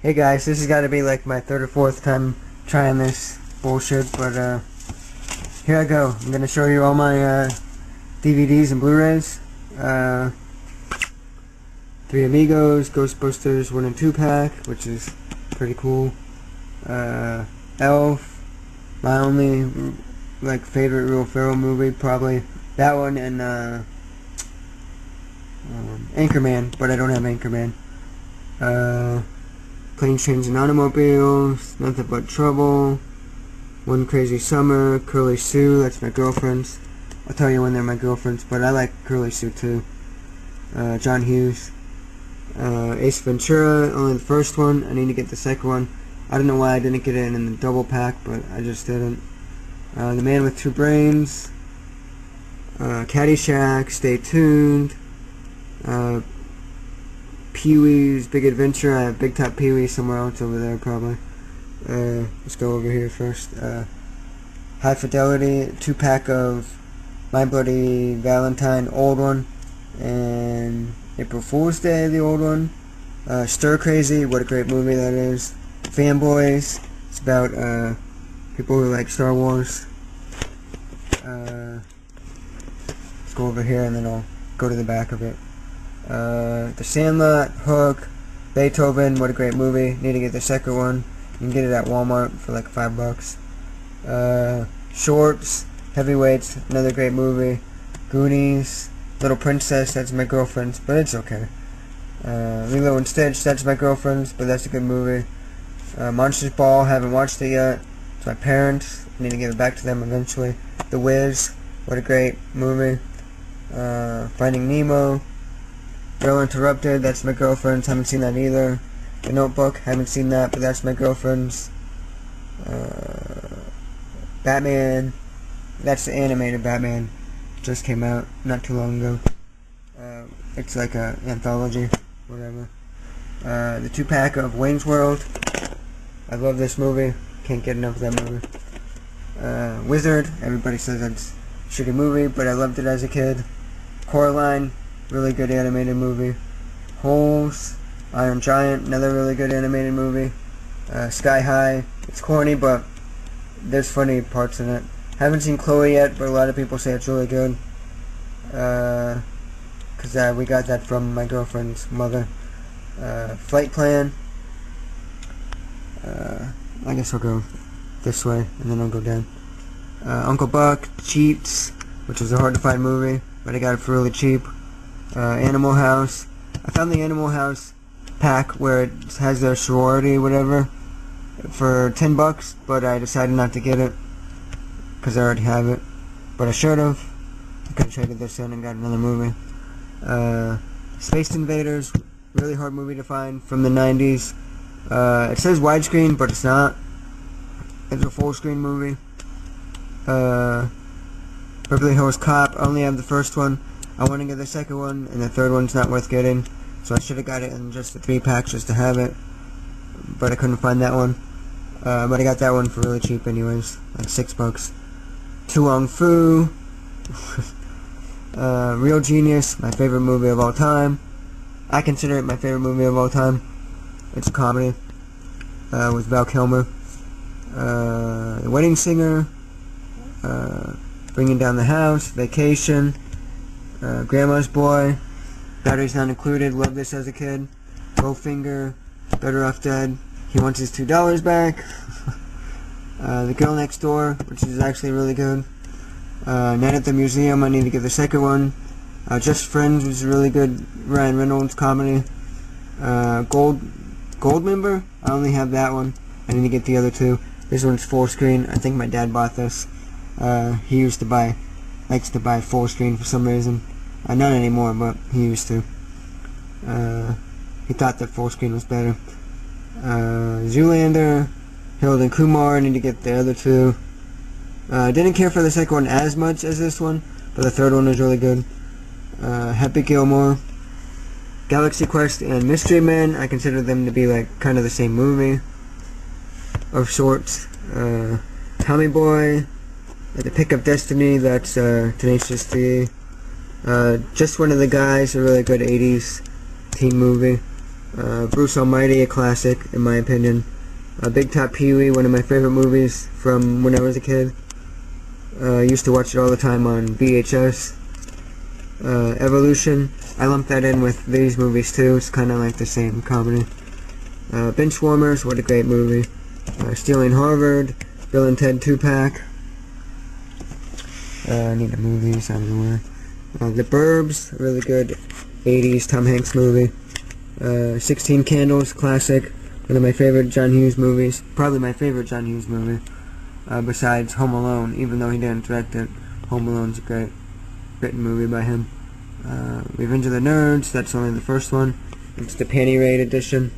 Hey guys, this has got to be like my third or fourth time trying this bullshit, but here I go. I'm gonna show you all my DVDs and Blu-rays. Three Amigos, Ghostbusters 1 and 2 pack, which is pretty cool. Elf, my only like favorite Will Ferrell movie, probably that one, and Anchorman, but I don't have Anchorman. Planes, Trains, and Automobiles, Nothing But Trouble, One Crazy Summer, Curly Sue, that's my girlfriend's. I'll tell you when they're my girlfriend's, but I like Curly Sue too. John Hughes. Ace Ventura, only the first one. I need to get the second one. I don't know why I didn't get it in the double pack, but I just didn't. The Man with Two Brains. Caddyshack, Stay Tuned. Pee-wee's Big Adventure. I have Big Top Pee-wee somewhere else over there probably. Let's go over here first. High Fidelity, 2-pack of My Bloody Valentine, old one, and April Fool's Day, the old one. Stir Crazy, what a great movie that is. Fanboys, it's about people who like Star Wars. Let's go over here and then I'll go to the back of it. The Sandlot, Hook, Beethoven, what a great movie. Need to get the second one. You can get it at Walmart for like $5. Shorts, Heavyweights, another great movie. Goonies, Little Princess, that's my girlfriend's, but it's okay. Lilo and Stitch, that's my girlfriend's, but that's a good movie. Monsters Ball, haven't watched it yet. It's my parents, I need to give it back to them eventually. The Wiz, what a great movie. Finding Nemo, Girl Interrupted, that's my girlfriend's, haven't seen that either. The Notebook, haven't seen that, but that's my girlfriend's. Batman, that's the animated Batman, just came out not too long ago. It's like a anthology, whatever. The 2-pack of Wayne's World, I love this movie, can't get enough of that movie. Wizard, everybody says that's a shitty movie, but I loved it as a kid. Coraline, really good animated movie. Holes, Iron Giant, another really good animated movie. Sky High, it's corny, but there's funny parts in it. Haven't seen Chloe yet, but a lot of people say it's really good. Because we got that from my girlfriend's mother. Flight Plan. I guess I'll go this way, and then I'll go down. Uncle Buck, Cheats, which was a hard to find movie, but I got it for really cheap. Animal House. I found the Animal House pack where it has their sorority, whatever, for $10, but I decided not to get it because I already have it. But I should have. I could have traded this in and got another movie. Space Invaders, really hard movie to find, from the 90s. It says widescreen, but it's not. It's a full screen movie. Beverly Hills Cop, I only have the first one. I want to get the second one, and the third one's not worth getting. So I should have got it in just the 3-pack just to have it. But I couldn't find that one. But I got that one for really cheap anyways, like $6. Tu Wong Fu. Real Genius, my favorite movie of all time. I consider it my favorite movie of all time. It's a comedy with Val Kilmer. The Wedding Singer. Bringing Down the House. Vacation. Grandma's Boy. Batteries Not Included, loved this as a kid. Bowfinger, Better Off Dead. He wants his $2 back. The Girl Next Door, which is actually really good. Night at the Museum, I need to get the second one. Just Friends was a really good Ryan Reynolds comedy. Goldmember, I only have that one. I need to get the other two. This one's full screen. I think my dad bought this. He likes to buy full screen for some reason. Not anymore, but he used to. He thought that full screen was better. Zoolander, Harold and Kumar, I need to get the other two. Didn't care for the second one as much as this one, but the third one was really good. Happy Gilmore, Galaxy Quest, and Mystery Men, I consider them to be like kind of the same movie of sorts. Tommy Boy, The Pick of Destiny, that's Tenacious D. Just One of the Guys, a really good 80s teen movie. Bruce Almighty, a classic in my opinion. Big Top Pee-wee, one of my favorite movies from when I was a kid. Used to watch it all the time on VHS. Evolution, I lumped that in with these movies too. It's kind of like the same comedy. Benchwarmers, what a great movie. Stealing Harvard, Bill and Ted 2-pack. I need a movie somewhere. The Burbs, really good 80s Tom Hanks movie. 16 Candles, classic. One of my favorite John Hughes movies. Probably my favorite John Hughes movie. Besides Home Alone, even though he didn't direct it. Home Alone's a great written movie by him. Revenge of the Nerds, that's only the first one. It's the Panty Raid edition.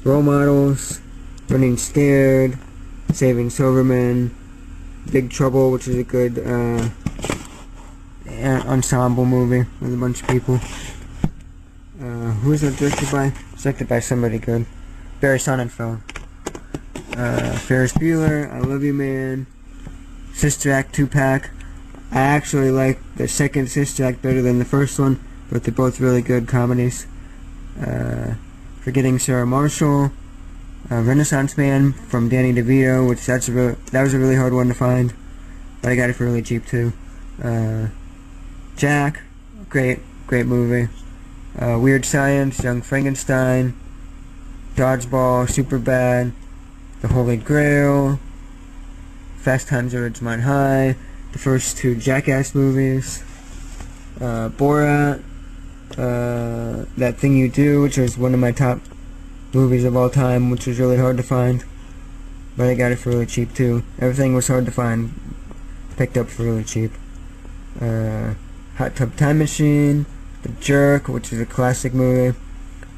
Role Models, Running Scared, Saving Silverman, Big Trouble, which is a good ensemble movie with a bunch of people. Who is that directed by? It's directed by somebody good. Barry Sonnenfeld. Ferris Bueller, I Love You Man, Sister Act 2-pack. I actually like the second Sister Act better than the first one, but they're both really good comedies. Forgetting Sarah Marshall, Renaissance Man from Danny DeVito, which that was a really hard one to find, but I got it for really cheap too. Jack, great movie. Weird Science, Young Frankenstein, Dodgeball, Superbad, The Holy Grail, Fast Times at Ridgemont High, the first two Jackass movies, Borat, That Thing You Do, which was one of my top movies of all time, which was really hard to find, but I got it for really cheap too. Everything was hard to find, picked up for really cheap. Hot Tub Time Machine, The Jerk, which is a classic movie,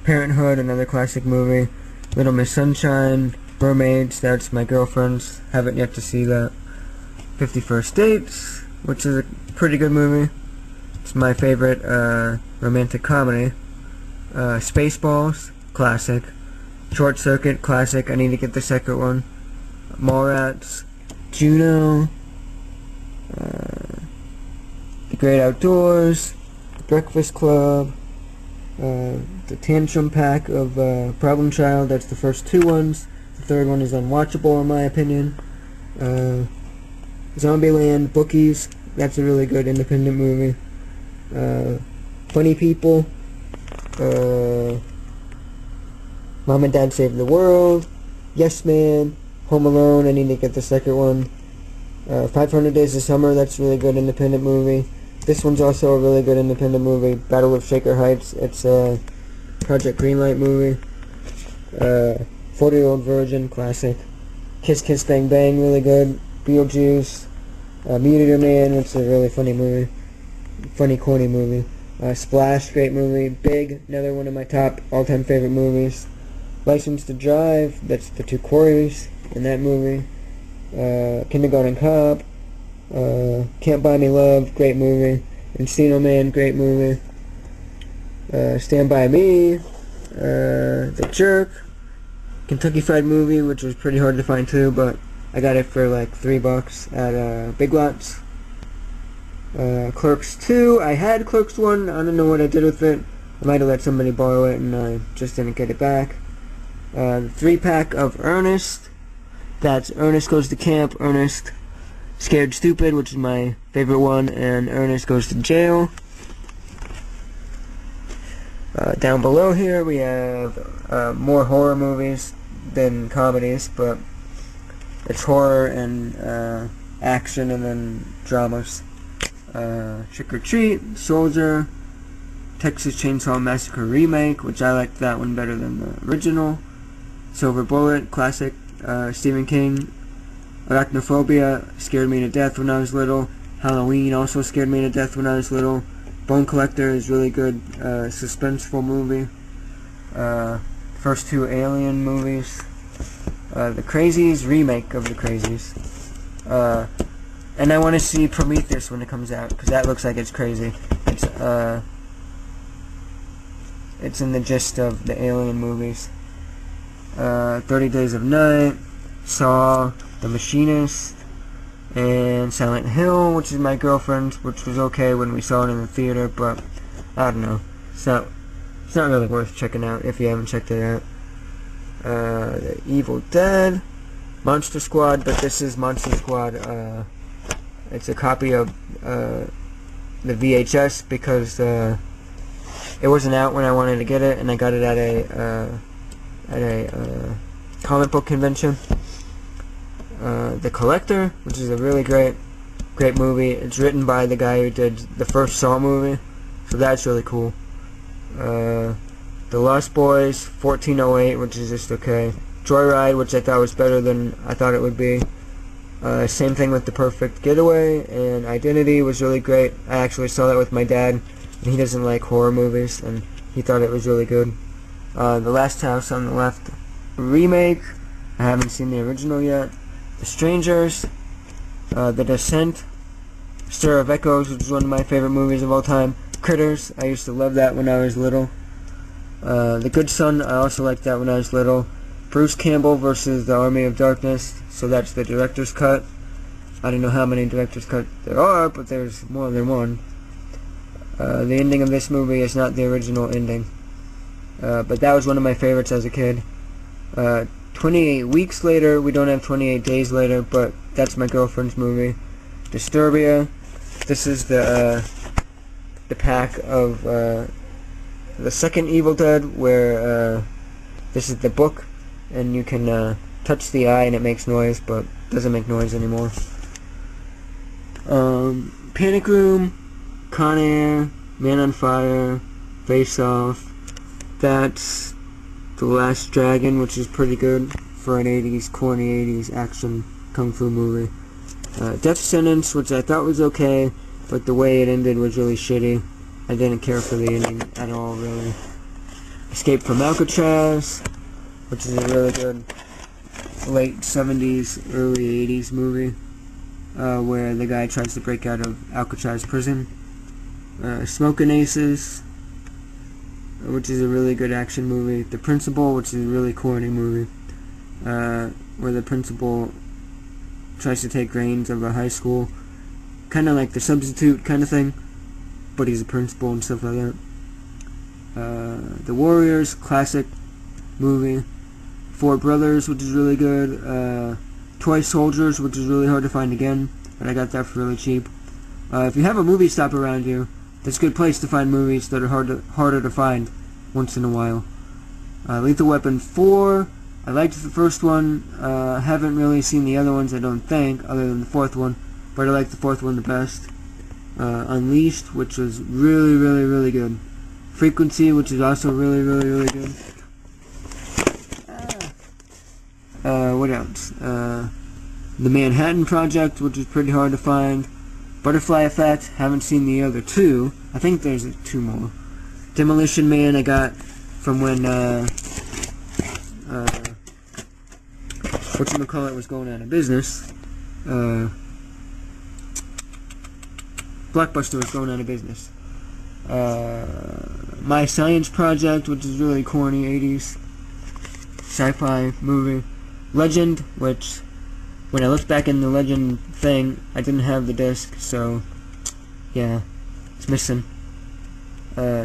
Parenthood, another classic movie, Little Miss Sunshine, Mermaids, that's my girlfriend's, haven't yet to see that. 50 First Dates, which is a pretty good movie. It's my favorite romantic comedy. Spaceballs, classic. Short Circuit, classic. I need to get the second one. Mallrats, Juno, The Great Outdoors, Breakfast Club, the Tantrum Pack of Problem Child. That's the first two ones. The third one is unwatchable in my opinion. Zombieland, Bookies, that's a really good independent movie. Funny People, Mom and Dad Save the World, Yes Man, Home Alone, I need to get the second one. 500 Days of Summer, that's a really good independent movie. This one's also a really good independent movie, Battle of Shaker Heights, it's a Project Greenlight movie. 40-Year-Old Virgin, classic. Kiss Kiss Bang Bang, really good. Beetlejuice, Meat Eater Man, which is a really funny movie. Funny, corny movie. Splash, great movie. Big, another one of my top all-time favorite movies. License to Drive, that's the two Quarries in that movie. Kindergarten Cop, Can't Buy Me Love, great movie. Encino Man, great movie. Stand By Me, The Jerk, Kentucky Fried Movie, which was pretty hard to find too, but I got it for like $3 at Big Lots. Clerks 2, I had Clerks 1, I don't know what I did with it. I might have let somebody borrow it and I just didn't get it back. The 3-pack of Ernest, that's Ernest Goes to Camp, Ernest Scared Stupid, which is my favorite one, and Ernest Goes to Jail. Down below here we have more horror movies than comedies, but it's horror and action and then dramas. Trick or Treat, Soldier, Texas Chainsaw Massacre Remake, which I liked that one better than the original. Silver Bullet, classic, Stephen King. Arachnophobia scared me to death when I was little. Halloween also scared me to death when I was little. Bone Collector is really good, suspenseful movie. First two Alien movies. The Crazies, remake of The Crazies. And I want to see Prometheus when it comes out, because that looks like it's crazy. It's in the gist of the Alien movies. 30 Days of Night, Saw, The Machinist, and Silent Hill, which is my girlfriend's, which was okay when we saw it in the theater, but I don't know. It's not really worth checking out if you haven't checked it out. The Evil Dead, Monster Squad, but this is Monster Squad. It's a copy of the VHS because it wasn't out when I wanted to get it, and I got it at a comic book convention. The Collector, which is a really great movie. It's written by the guy who did the first Saw movie, so that's really cool. The Lost Boys, 1408, which is just okay. Joyride, which I thought was better than I thought it would be. Same thing with The Perfect Getaway, and Identity was really great. I actually saw that with my dad, and he doesn't like horror movies, and he thought it was really good. The Last House on the Left remake, I haven't seen the original yet. The Strangers, The Descent, Stir of Echoes, which is one of my favorite movies of all time. Critters, I used to love that when I was little. The Good Son, I also liked that when I was little. Bruce Campbell versus the Army of Darkness, so that's the director's cut. I don't know how many director's cuts there are, but there's more than one. The ending of this movie is not the original ending, but that was one of my favorites as a kid. 28 Weeks Later, we don't have 28 Days Later, but that's my girlfriend's movie. Disturbia, this is the pack of the second Evil Dead, where this is the book, and you can touch the eye and it makes noise, but doesn't make noise anymore. Panic Room, Con Air, Man on Fire, Face Off. That's The Last Dragon, which is pretty good for an 80s, corny 80s action kung fu movie. Death Sentence, which I thought was okay, but the way it ended was really shitty. I didn't care for the ending at all, really. Escape from Alcatraz, which is a really good late 70s, early 80s movie, where the guy tries to break out of Alcatraz prison. Smokin' Aces, which is a really good action movie. The Principal, which is a really corny movie, where the principal tries to take reins of a high school, kind of like The Substitute kind of thing, but he's a principal and stuff like that. The Warriors, classic movie. Four Brothers, which is really good. Toy Soldiers, which is really hard to find again, but I got that for really cheap. If you have a movie stop around you, that's a good place to find movies that are harder to find once in a while. Lethal Weapon 4, I liked the first one. Haven't really seen the other ones, I don't think, other than the fourth one, but I like the fourth one the best. Unleashed, which was really, really, really good. Frequency, which is also really, really, really good. What else? The Manhattan Project, which is pretty hard to find. Butterfly Effect, haven't seen the other two. I think there's two more. Demolition Man, I got from when, whatchamacallit was going out of business. Blockbuster was going out of business. My Science Project, which is really corny 80s sci-fi movie. Legend, which when I looked back in the Legend thing, I didn't have the disc, so yeah, it's missing.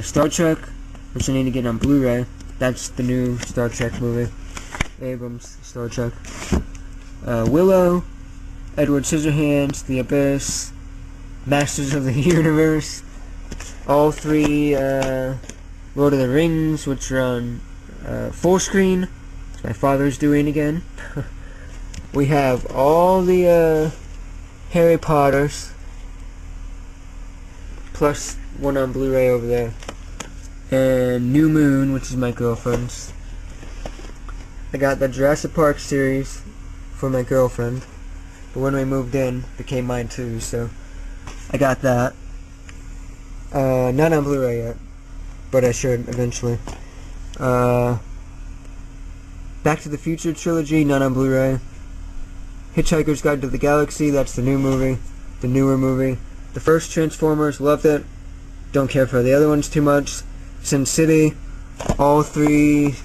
Star Trek, which I need to get on Blu-ray. That's the new Star Trek movie. Abrams Star Trek. Willow, Edward Scissorhands, The Abyss, Masters of the Universe, all three Lord of the Rings, which are on full screen. It's my father's doing again. We have all the Harry Potters, plus one on Blu-ray over there, and New Moon, which is my girlfriend's. I got the Jurassic Park series for my girlfriend, but when we moved in, it became mine too, so I got that. Not on Blu-ray yet, but I should eventually. Back to the Future trilogy, not on Blu-ray. Hitchhiker's Guide to the Galaxy, that's the new movie, the newer movie. The first Transformers, loved it. Don't care for the other ones too much. Sin City, all three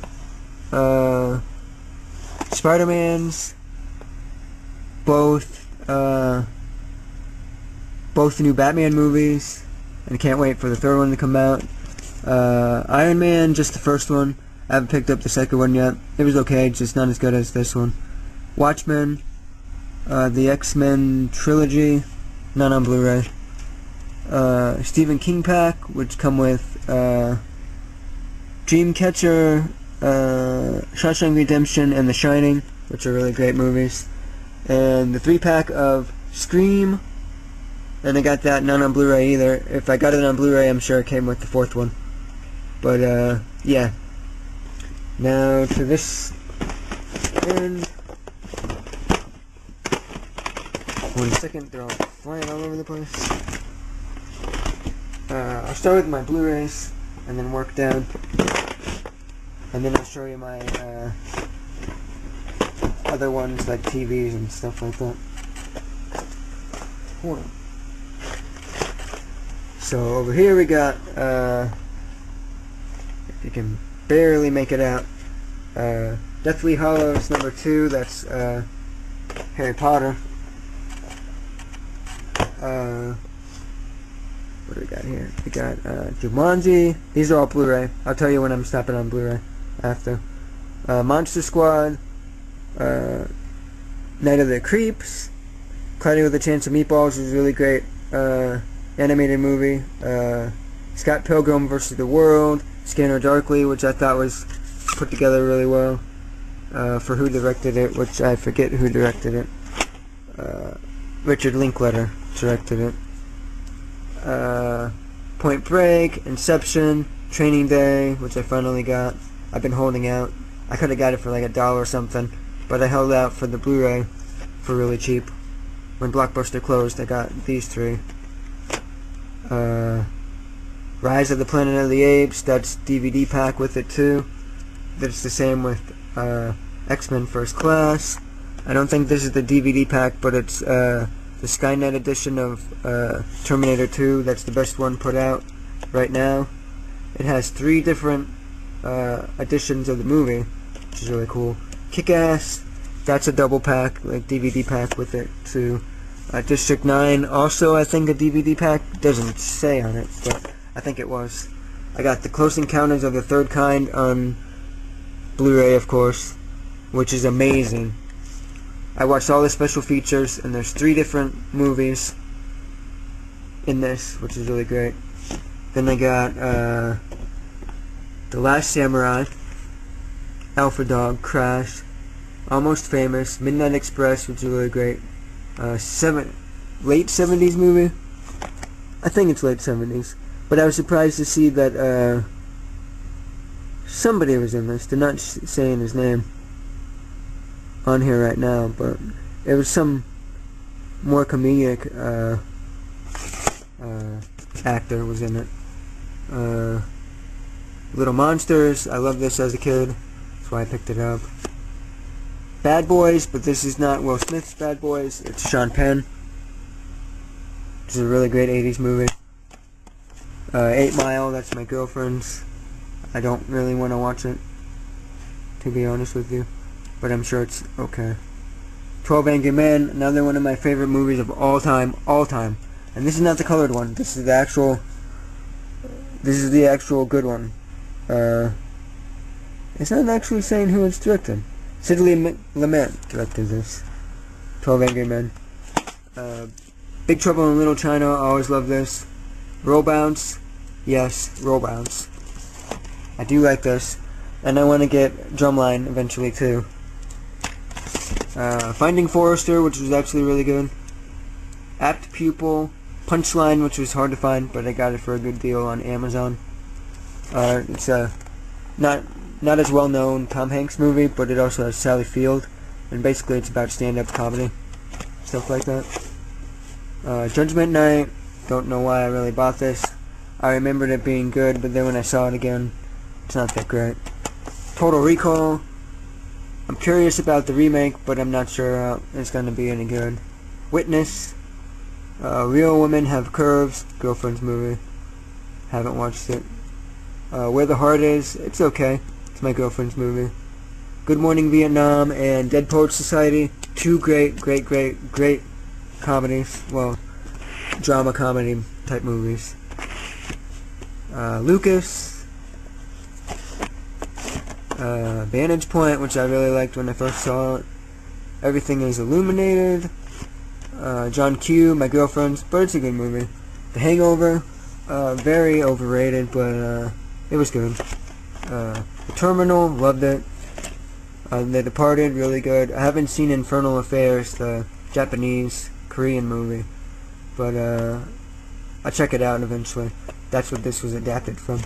Spider-Mans, both the new Batman movies, and I can't wait for the third one to come out. Iron Man, just the first one. I haven't picked up the second one yet. It was okay, just not as good as this one. Watchmen, the X-Men trilogy, not on Blu-ray. Stephen King pack, which come with Dreamcatcher, Shawshank Redemption, and The Shining, which are really great movies. And the 3-pack of Scream, and I got that not on Blu-ray either. If I got it on Blu-ray, I'm sure it came with the 4th one. But, yeah. Now to this end. 1 second, they're all flying all over the place. I'll start with my Blu-rays, and then work down. And then I'll show you my, other ones like TVs and stuff like that. Hold on. So over here we got, if you can barely make it out, Deathly Hallows #2, that's Harry Potter. What do we got here? We got Jumanji. These are all Blu-ray. I'll tell you when I'm stopping on Blu-ray after. Monster Squad, Night of the Creeps, Cloudy with a Chance of Meatballs is a really great animated movie. Scott Pilgrim vs. the World, Scanner Darkly, which I thought was put together really well. For who directed it, which I forget who directed it. Richard Linklater directed it. Point Break, Inception, Training Day, which I finally got. I've been holding out. I could have got it for like $1 or something, but I held out for the Blu-ray for really cheap. When Blockbuster closed, I got these 3. Rise of the Planet of the Apes, that's DVD pack with it too. That's the same with X-Men First Class. I don't think this is the DVD pack, but it's the Skynet edition of Terminator 2. That's the best one put out right now. It has 3 different editions of the movie, which is really cool. Kick-Ass, that's a double pack, like DVD pack with it too. District 9, also I think a DVD pack. Doesn't say on it, but I think it was. I got the Close Encounters of the Third Kind on Blu-ray, of course, which is amazing. I watched all the special features, and there's 3 different movies in this, which is really great. Then I got The Last Samurai, Alpha Dog, Crash, Almost Famous, Midnight Express, which is really great. Late 70s movie? I think it's late 70s. But I was surprised to see that somebody was in this. They're not saying his name on here right now, but it was some more comedic actor was in it. Little Monsters, I loved this as a kid, that's why I picked it up. Bad Boys, but this is not Will Smith's Bad Boys, it's Sean Penn. This is a really great 80s movie. 8 Mile, that's my girlfriend's. I don't really want to watch it, to be honest with you, but I'm sure it's okay. 12 Angry Men, another one of my favorite movies of all time. And this is not the colored one, this is the actual good one. It's not actually saying who it's directed. Sidley Lumet directed this. 12 Angry Men. Big Trouble in Little China, I always love this. Roll Bounce, yes, Roll Bounce. I do like this, and I want to get Drumline eventually too. Finding Forrester, which was actually really good. Apt Pupil, Punchline, which was hard to find, but I got it for a good deal on Amazon. It's a not as well known Tom Hanks movie, but it also has Sally Field, and basically it's about stand-up comedy, stuff like that. Judgment Night, don't know why I really bought this. I remembered it being good, but then when I saw it again, it's not that great. Total Recall, I'm curious about the remake, but I'm not sure it's going to be any good. Witness, Real Women Have Curves, girlfriend's movie, haven't watched it. Where the Heart Is, it's okay, it's my girlfriend's movie. Good Morning Vietnam and Dead Poets Society, 2 great comedies, well, drama comedy type movies. Lucas, Vantage Point, which I really liked when I first saw it. Everything is Illuminated. John Q, My Girlfriend's, but it's a good movie. The Hangover, very overrated, but it was good. The Terminal, loved it. The Departed, really good. I haven't seen Infernal Affairs, the Japanese, Korean movie, but I'll check it out eventually. That's what this was adapted from.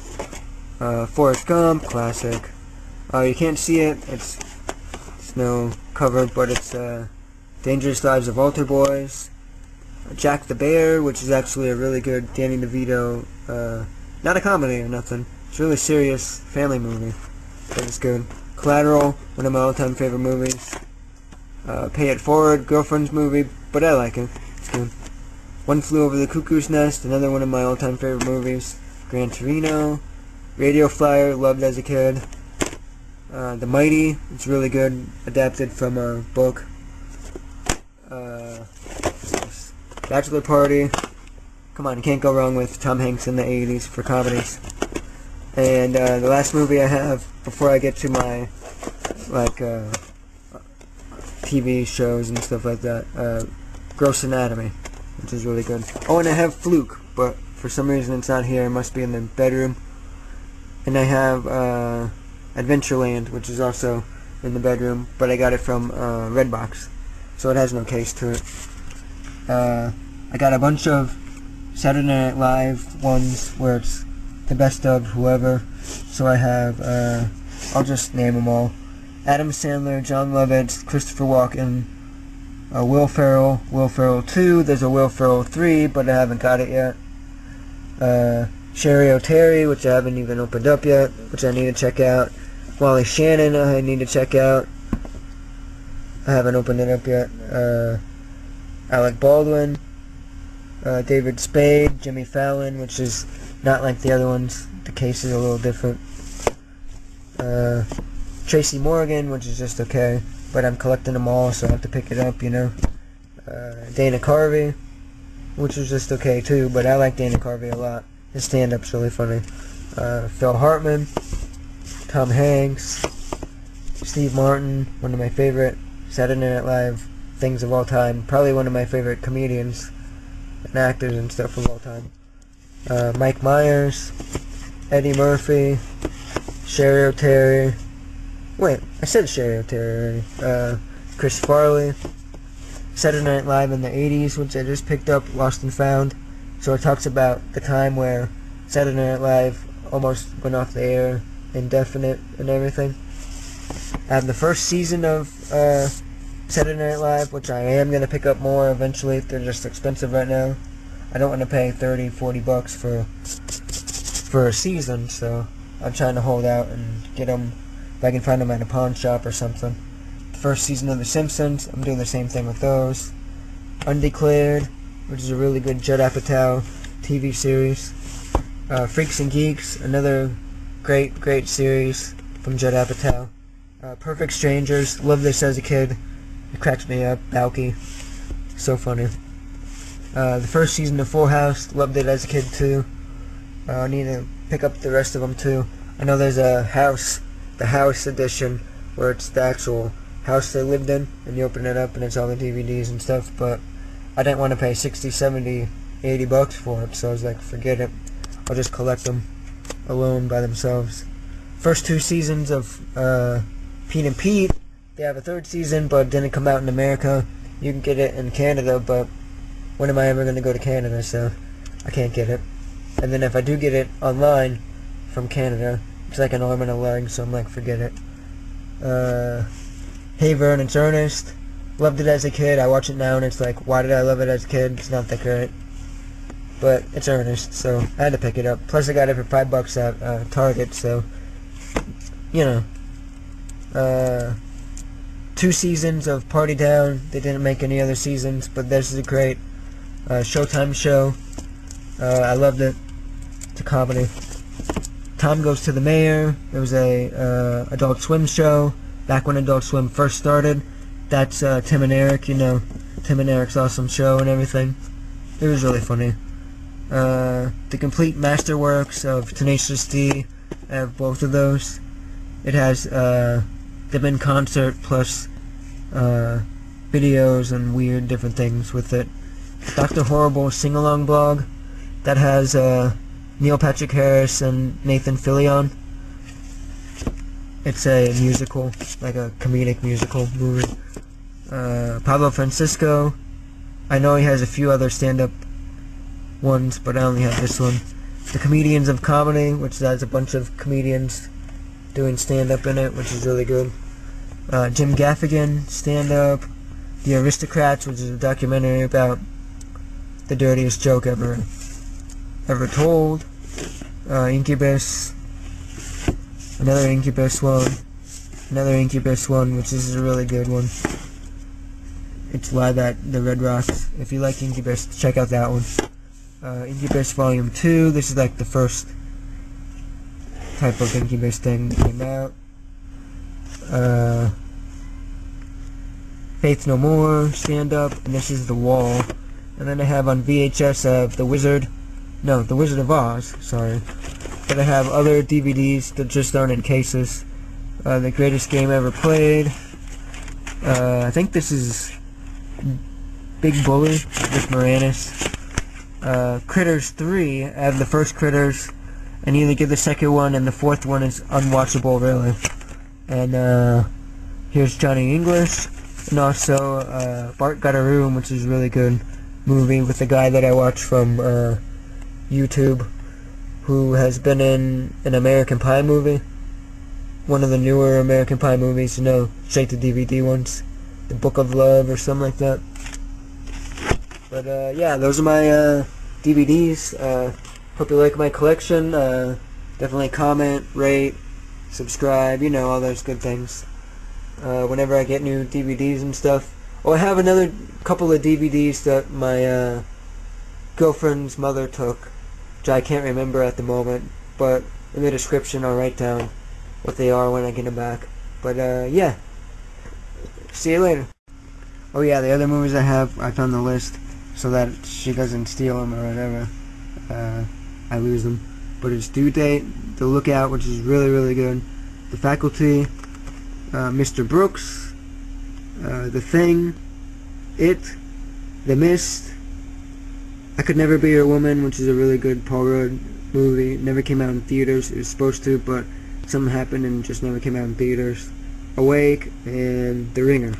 Forrest Gump, classic. You can't see it, it's no cover, but it's Dangerous Lives of Altar Boys. Jack the Bear, which is actually a really good Danny DeVito, not a comedy or nothing. It's a really serious family movie, but it's good. Collateral, one of my all-time favorite movies. Pay It Forward, Girlfriend's movie, but I like it. It's good. One Flew Over the Cuckoo's Nest, another one of my all-time favorite movies. Gran Torino. Radio Flyer, loved as a kid. The Mighty, it's really good, adapted from a book. Bachelor Party. Come on, you can't go wrong with Tom Hanks in the 80s for comedies. And the last movie I have before I get to my TV shows and stuff like that, Gross Anatomy, which is really good. Oh, and I have Fluke, but for some reason it's not here. It must be in the bedroom. And I have Adventureland, which is also in the bedroom, but I got it from Redbox, so it has no case to it. I got a bunch of Saturday Night Live ones where it's the best of whoever. So I have, I'll just name them all. Adam Sandler, John Lovitz, Christopher Walken, Will Ferrell, Will Ferrell 2, there's a Will Ferrell 3, but I haven't got it yet. Sherry O'Terry, which I haven't even opened up yet, which I need to check out. Wally Shannon, I need to check out. I haven't opened it up yet. Alec Baldwin, David Spade, Jimmy Fallon, which is not like the other ones. The case is a little different. Tracy Morgan, which is just okay, but I'm collecting them all, so I have to pick it up, you know. Dana Carvey, which is just okay too, but I like Dana Carvey a lot. His stand-up's really funny. Phil Hartman, Tom Hanks, Steve Martin, one of my favorite Saturday Night Live things of all time. Probably one of my favorite comedians and actors and stuff of all time. Mike Myers, Eddie Murphy, Sherry O'Terry. Wait, I said Sherry O'Terry already. Chris Farley. Saturday Night Live in the 80s, which I just picked up, Lost and Found. So it talks about the time where Saturday Night Live almost went off the air, indefinite and everything. I have the first season of Saturday Night Live, which I am going to pick up more eventually. They're just expensive right now. I don't want to pay $30-40 for a season, so I'm trying to hold out and get them if I can find them at a pawn shop or something. The first season of The Simpsons, I'm doing the same thing with those. Undeclared, which is a really good Judd Apatow TV series. Freaks and Geeks, another great series from Judd Apatow. Perfect Strangers, loved this as a kid. It cracks me up. Balky, so funny. The first season of Full House, loved it as a kid too. I need to pick up the rest of them too. I know there's a house, the house edition, where it's the actual house they lived in, and you open it up and it's all the DVDs and stuff, but I didn't want to pay $60, $70, $80 for it, so I was like, forget it. I'll just collect them alone by themselves. First two seasons of Pete and Pete, they have a third season, but it didn't come out in America. You can get it in Canada, but when am I ever going to go to Canada, so I can't get it. And then if I do get it online from Canada, it's like an arm and a leg, so I'm like, forget it. Hey Vern, it's Ernest. Loved it as a kid. I watch it now and it's like, why did I love it as a kid? It's not that great. But it's Ernest, so I had to pick it up. Plus I got it for $5 at Target, so, you know. 2 seasons of Party Down. They didn't make any other seasons, but this is a great Showtime show. I loved it. It's a comedy. Tom Goes to the Mayor. It was a Adult Swim show back when Adult Swim first started. That's Tim and Eric, you know, Tim and Eric's awesome show and everything. It was really funny. The complete masterworks of Tenacious D. I have both of those. It has them in concert plus videos and weird different things with it. Dr. Horrible sing-along blog that has Neil Patrick Harris and Nathan Fillion. It's a musical, like a comedic musical movie. Pablo Francisco. I know he has a few other stand-up ones, but I only have this one. The Comedians of Comedy, which has a bunch of comedians doing stand-up in it, which is really good. Jim Gaffigan, stand-up. The Aristocrats, which is a documentary about the dirtiest joke ever told. Incubus, another Incubus one, which is a really good one. It's live at the Red Rocks. If you like Incubus, check out that one. Incubus Volume 2, this is like the first type of Incubus thing that came out. Faith No More, Stand Up, and this is The Wall. And then I have on VHS The Wizard of Oz, sorry. But I have other DVDs that just aren't in cases. The Greatest Game Ever Played. I think this is Big Bully with Moranis. Critters 3, I have the first Critters, and either give the second one, and the fourth one is unwatchable, really. And here's Johnny English, and also Bart Got a Room, which is a really good movie with the guy that I watch from YouTube, who has been in an American Pie movie, one of the newer American Pie movies, you know, straight to DVD ones, The Book of Love or something like that. But yeah, those are my DVDs. Hope you like my collection. Definitely comment, rate, subscribe, you know, all those good things. Whenever I get new DVDs and stuff. Oh, I have another couple of DVDs that my girlfriend's mother took, which I can't remember at the moment, but in the description I'll write down what they are when I get them back. But yeah, see you later. Oh yeah, the other movies I have, I found the list so that she doesn't steal them or whatever. I lose them. But it's Due Date, The Lookout, which is really, really good. The Faculty, Mr. Brooks, The Thing, It, The Mist, I Could Never Be Your Woman, which is a really good Paul Rudd movie. It never came out in theaters. It was supposed to, but something happened and just never came out in theaters. Awake, and The Ringer.